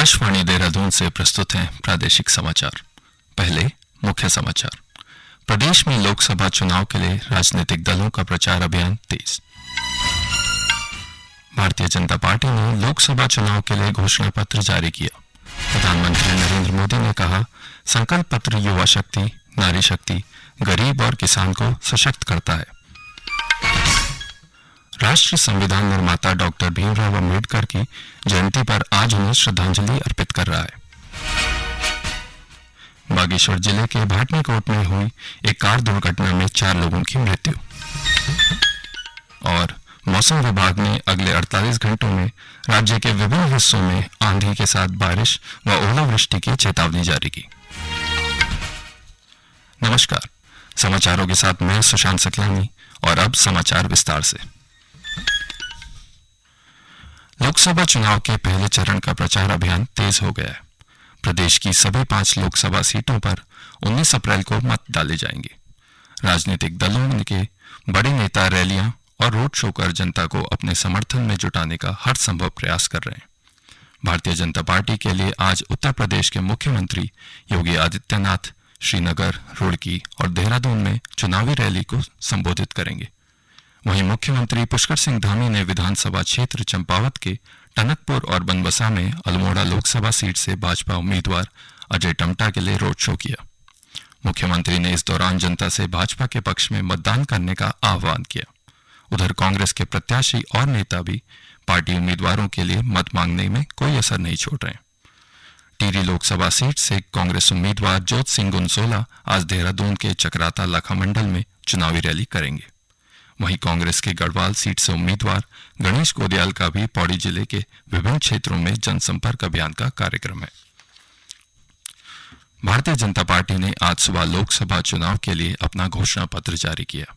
आकाशवाणी देहरादून से प्रस्तुत हैं प्रादेशिक समाचार। पहले मुख्य समाचार। प्रदेश में लोकसभा चुनाव के लिए राजनीतिक दलों का प्रचार अभियान तेज। भारतीय जनता पार्टी ने लोकसभा चुनाव के लिए घोषणा पत्र जारी किया। प्रधानमंत्री नरेंद्र मोदी ने कहा, संकल्प पत्र युवा शक्ति, नारी शक्ति, गरीब और किसान को सशक्त करता है। राष्ट्रीय संविधान निर्माता डॉक्टर भीमराव अंबेडकर की जयंती पर आज उन्हें श्रद्धांजलि अर्पित कर रहा है। बागेश्वर जिले के भाटनीकोट में हुई एक कार दुर्घटना में 4 लोगों की मृत्यु। और मौसम विभाग ने अगले 48 घंटों में राज्य के विभिन्न हिस्सों में आंधी के साथ बारिश व ओलावृष्टि की चेतावनी जारी की। नमस्कार, समाचारों के साथ मैं सुशांत सकलानी और अब समाचार विस्तार से। लोकसभा चुनाव के पहले चरण का प्रचार अभियान तेज हो गया है। प्रदेश की सभी 5 लोकसभा सीटों पर 19 अप्रैल को मत डाले जाएंगे। राजनीतिक दलों के बड़े नेता रैलियां और रोड शो कर जनता को अपने समर्थन में जुटाने का हर संभव प्रयास कर रहे हैं। भारतीय जनता पार्टी के लिए आज उत्तर प्रदेश के मुख्यमंत्री योगी आदित्यनाथ श्रीनगर, रुड़की और देहरादून में चुनावी रैली को संबोधित करेंगे। वहीं मुख्यमंत्री पुष्कर सिंह धामी ने विधानसभा क्षेत्र चंपावत के टनकपुर और बनबसा में अल्मोड़ा लोकसभा सीट से भाजपा उम्मीदवार अजय टमटा के लिए रोड शो किया। मुख्यमंत्री ने इस दौरान जनता से भाजपा के पक्ष में मतदान करने का आह्वान किया। उधर कांग्रेस के प्रत्याशी और नेता भी पार्टी उम्मीदवारों के लिए मत मांगने में कोई असर नहीं छोड़ रहे हैं। टिहरी लोकसभा सीट से कांग्रेस उम्मीदवार जोत सिंह गुनसोला आज देहरादून के चक्राता लाखा मंडल में चुनावी रैली करेंगे। वहीं कांग्रेस के गढ़वाल सीट से उम्मीदवार गणेश गोदियाल का भी पौड़ी जिले के विभिन्न क्षेत्रों में जनसंपर्क अभियान का कार्यक्रम है। भारतीय जनता पार्टी ने आज सुबह लोकसभा चुनाव के लिए अपना घोषणा पत्र जारी किया।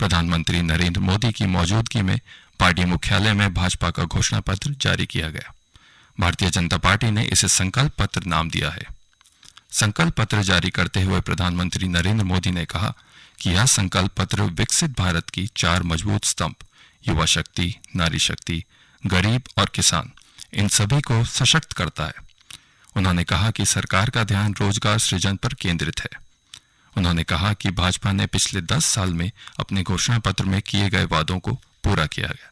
प्रधानमंत्री नरेंद्र मोदी की मौजूदगी में पार्टी मुख्यालय में भाजपा का घोषणा पत्र जारी किया गया। भारतीय जनता पार्टी ने इसे संकल्प पत्र नाम दिया है। संकल्प पत्र जारी करते हुए प्रधानमंत्री नरेंद्र मोदी ने कहा कि यह संकल्प पत्र विकसित भारत की 4 मजबूत स्तंभ युवा शक्ति, नारी शक्ति, गरीब और किसान, इन सभी को सशक्त करता है। उन्होंने कहा कि सरकार का ध्यान रोजगार सृजन पर केंद्रित है। उन्होंने कहा कि भाजपा ने पिछले 10 साल में अपने घोषणा पत्र में किए गए वादों को पूरा किया गया।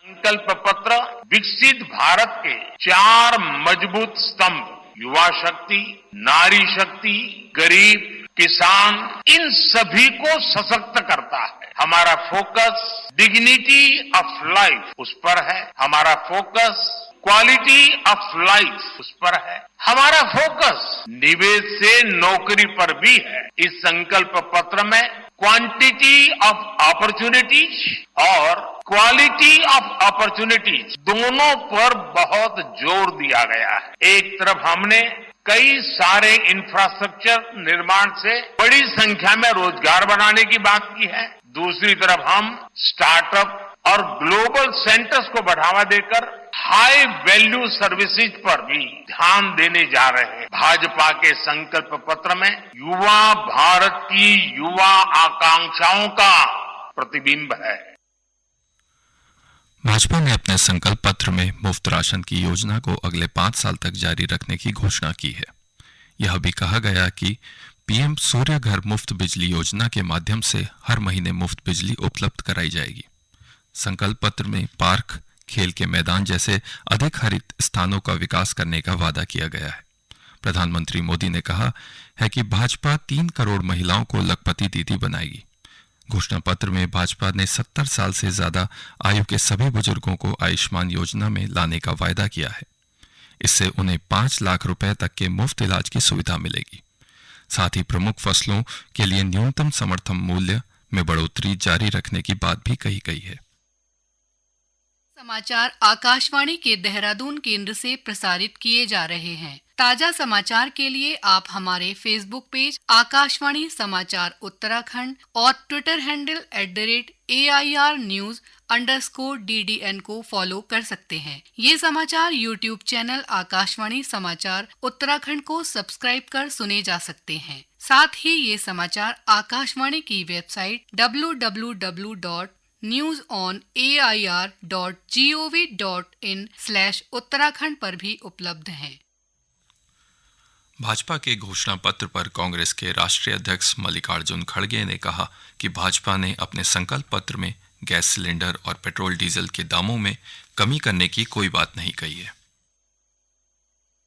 संकल्प पत्र विकसित भारत के 4 मजबूत स्तंभ युवा शक्ति, नारी शक्ति, गरीब, किसान, इन सभी को सशक्त करता है। हमारा फोकस डिग्निटी ऑफ लाइफ उस पर है, हमारा फोकस क्वालिटी ऑफ लाइफ उस पर है, हमारा फोकस निवेश से नौकरी पर भी है। इस संकल्प पत्र में क्वांटिटी ऑफ अपॉर्चुनिटीज और क्वालिटी ऑफ अपॉर्चुनिटीज दोनों पर बहुत जोर दिया गया है। एक तरफ हमने कई सारे इंफ्रास्ट्रक्चर निर्माण से बड़ी संख्या में रोजगार बनाने की बात की है। दूसरी तरफ हम स्टार्टअप और ग्लोबल सेंटर्स को बढ़ावा देकर हाई वैल्यू सर्विसेज पर भी ध्यान देने जा रहे हैं। भाजपा के संकल्प पत्र में युवा भारत की युवा आकांक्षाओं का प्रतिबिंब है। भाजपा ने अपने संकल्प पत्र में मुफ्त राशन की योजना को अगले 5 साल तक जारी रखने की घोषणा की है। यह भी कहा गया कि पीएम सूर्य घर मुफ्त बिजली योजना के माध्यम से हर महीने मुफ्त बिजली उपलब्ध कराई जाएगी। संकल्प पत्र में पार्क, खेल के मैदान जैसे अधिक हरित स्थानों का विकास करने का वादा किया गया है। प्रधानमंत्री मोदी ने कहा है कि भाजपा 3 करोड़ महिलाओं को लखपति दीदी बनाएगी। घोषणा पत्र में भाजपा ने 70 साल से ज्यादा आयु के सभी बुजुर्गों को आयुष्मान योजना में लाने का वायदा किया है। इससे उन्हें 5 लाख रुपए तक के मुफ्त इलाज की सुविधा मिलेगी। साथ ही प्रमुख फसलों के लिए न्यूनतम समर्थन मूल्य में बढ़ोतरी जारी रखने की बात भी कही गई है। समाचार आकाशवाणी के देहरादून केंद्र से प्रसारित किए जा रहे हैं। ताजा समाचार के लिए आप हमारे फेसबुक पेज आकाशवाणी समाचार उत्तराखंड और ट्विटर हैंडल @AIR News_DDN को फॉलो कर सकते हैं। ये समाचार यूट्यूब चैनल आकाशवाणी समाचार उत्तराखंड को सब्सक्राइब कर सुने जा सकते हैं। साथ ही ये समाचार आकाशवाणी की वेबसाइट www न्यूज ऑन air.gov.in/उत्तराखंड पर भी उपलब्ध हैं। भाजपा के घोषणा पत्र पर कांग्रेस के राष्ट्रीय अध्यक्ष मल्लिकार्जुन खड़गे ने कहा कि भाजपा ने अपने संकल्प पत्र में गैस सिलेंडर और पेट्रोल डीजल के दामों में कमी करने की कोई बात नहीं कही है।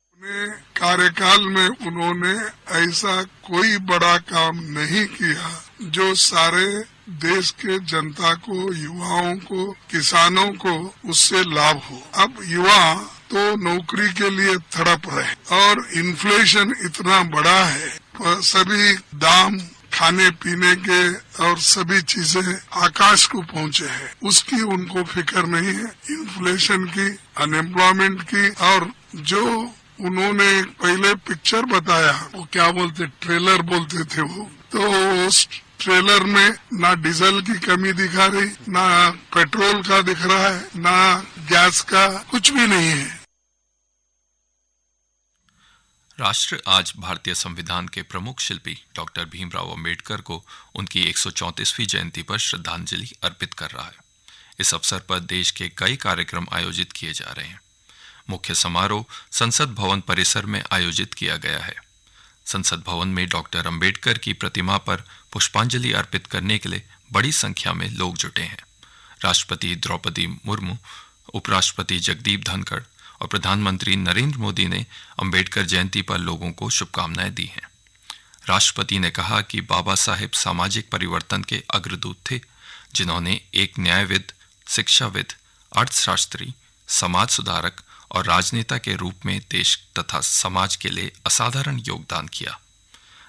अपने कार्यकाल में उन्होंने ऐसा कोई बड़ा काम नहीं किया जो सारे देश के जनता को, युवाओं को, किसानों को उससे लाभ हो। अब युवा तो नौकरी के लिए तड़प रहे और इन्फ्लेशन इतना बड़ा है, सभी दाम खाने पीने के और सभी चीजें आकाश को पहुंचे हैं, उसकी उनको फिक्र नहीं है। इन्फ्लेशन की, अनएम्प्लॉयमेंट की, और जो उन्होंने पहले पिक्चर बताया, वो क्या बोलते, ट्रेलर बोलते थे वो, तो उस ट्रेलर में ना डीजल की कमी दिखा रही, ना पेट्रोल का दिख रहा है, ना गैस का, कुछ भी नहीं है। राष्ट्र आज भारतीय संविधान के प्रमुख शिल्पी डॉक्टर भीमराव अंबेडकर को उनकी 134वीं जयंती पर श्रद्धांजलि अर्पित कर रहा है। इस अवसर पर देश के कई कार्यक्रम आयोजित किए जा रहे हैं। मुख्य समारोह संसद भवन परिसर में आयोजित किया गया है। संसद भवन में डॉक्टर अंबेडकर की प्रतिमा पर पुष्पांजलि अर्पित करने के लिए बड़ी संख्या में लोग जुटे हैं। राष्ट्रपति द्रौपदी मुर्मू, उपराष्ट्रपति जगदीप धनखड़ और प्रधानमंत्री नरेंद्र मोदी ने अंबेडकर जयंती पर लोगों को शुभकामनाएं दी हैं। राष्ट्रपति ने कहा कि बाबा साहेब सामाजिक परिवर्तन के अग्रदूत थे, जिन्होंने एक न्यायविद, शिक्षाविद, अर्थशास्त्री, समाज सुधारक और राजनेता के रूप में देश तथा समाज के लिए असाधारण योगदान किया।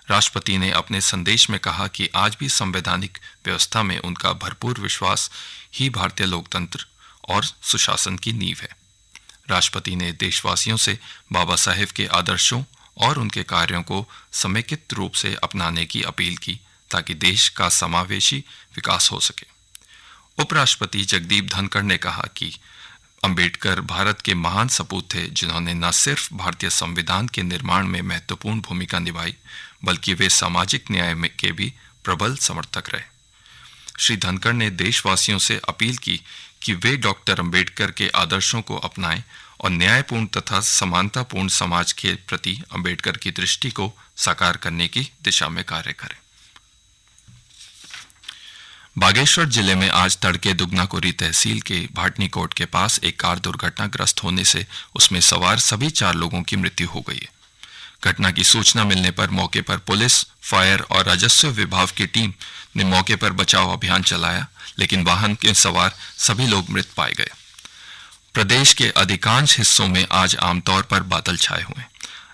राष्ट्रपति ने अपने संदेश में कहा कि आज भी संवैधानिक व्यवस्था में उनका भरपूर विश्वास ही भारतीय लोकतंत्र और सुशासन की नींव है। राष्ट्रपति ने देशवासियों से बाबा साहेब के आदर्शों और उनके कार्यों को समेकित रूप से अपनाने की अपील की, ताकि देश का समावेशी विकास हो सके। उपराष्ट्रपति जगदीप धनखड़ ने कहा कि अंबेडकर भारत के महान सपूत थे, जिन्होंने न सिर्फ भारतीय संविधान के निर्माण में महत्वपूर्ण भूमिका निभाई, बल्कि वे सामाजिक न्याय के भी प्रबल समर्थक रहे। श्री धनखड़ ने देशवासियों से अपील की कि वे डॉक्टर अंबेडकर के आदर्शों को अपनाएं और न्यायपूर्ण तथा समानतापूर्ण समाज के प्रति अंबेडकर की दृष्टि को साकार करने की दिशा में कार्य करें। बागेश्वर जिले में आज तड़के दुगनाकुरी तहसील के भाटनीकोट के पास एक कार दुर्घटनाग्रस्त होने से उसमें सवार सभी 4 लोगों की मृत्यु हो गई है। घटना की सूचना मिलने पर मौके पर पुलिस, फायर और राजस्व विभाग की टीम ने मौके पर बचाव अभियान चलाया, लेकिन वाहन के सवार सभी लोग मृत पाए गए। प्रदेश के अधिकांश हिस्सों में आज आमतौर पर बादल छाए हुए हैं।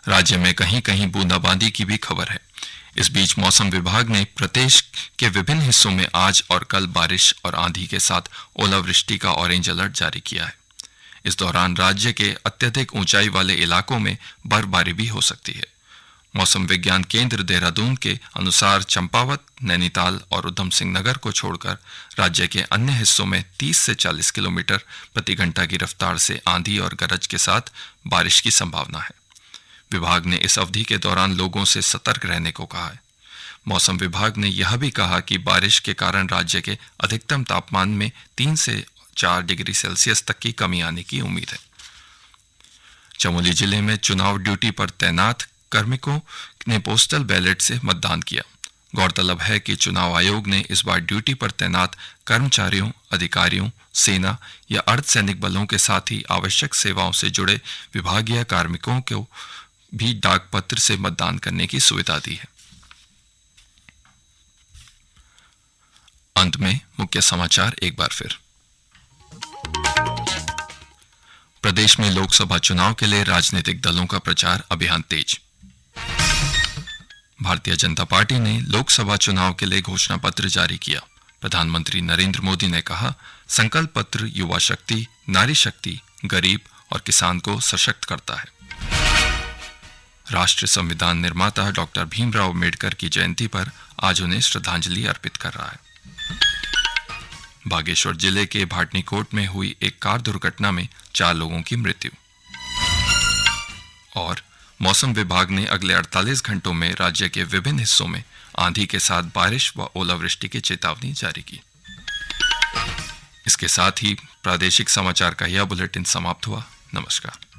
राज्य में कहीं कहीं बूंदाबांदी की भी खबर है। इस बीच मौसम विभाग ने प्रदेश के विभिन्न हिस्सों में आज और कल बारिश और आंधी के साथ ओलावृष्टि का ऑरेंज अलर्ट जारी किया है। इस दौरान राज्य के अत्यधिक ऊंचाई वाले इलाकों में बर्फबारी भी हो सकती है। मौसम विज्ञान केंद्र देहरादून के अनुसार चंपावत, नैनीताल और उधम सिंह नगर को छोड़कर राज्य के अन्य हिस्सों में 30 से 40 किलोमीटर प्रति घंटा की रफ्तार से आंधी और गरज के साथ बारिश की संभावना है। विभाग ने इस अवधि के दौरान लोगों से सतर्क रहने को कहा है। मौसम विभाग ने यह भी कहा कि बारिश के कारण राज्य के अधिकतम तापमान में 3 से 4 डिग्री सेल्सियस तक की कमी आने की उम्मीद है। चमोली जिले में चुनाव ड्यूटी पर तैनात कार्मिकों ने पोस्टल बैलेट से मतदान किया। गौरतलब है कि चुनाव आयोग ने इस बार ड्यूटी पर तैनात कर्मचारियों, अधिकारियों, सेना या अर्धसैनिक बलों के साथ ही आवश्यक सेवाओं से जुड़े विभागीय कार्मिकों को भी डाक पत्र से मतदान करने की सुविधा दी है। अंत में मुख्य समाचार एक बार फिर। प्रदेश में लोकसभा चुनाव के लिए राजनीतिक दलों का प्रचार अभियान तेज। भारतीय जनता पार्टी ने लोकसभा चुनाव के लिए घोषणा पत्र जारी किया। प्रधानमंत्री नरेंद्र मोदी ने कहा, संकल्प पत्र युवा शक्ति, नारी शक्ति, गरीब और किसान को सशक्त करता है। राष्ट्रीय संविधान निर्माता डॉक्टर भीमराव अंबेडकर की जयंती पर आज उन्हें श्रद्धांजलि अर्पित कर रहा है। बागेश्वर जिले के भाटनीकोट में हुई एक कार दुर्घटना में 4 लोगों की मृत्यु। और मौसम विभाग ने अगले 48 घंटों में राज्य के विभिन्न हिस्सों में आंधी के साथ बारिश व ओलावृष्टि की चेतावनी जारी की। इसके साथ ही प्रादेशिक समाचार का यह बुलेटिन समाप्त हुआ। नमस्कार।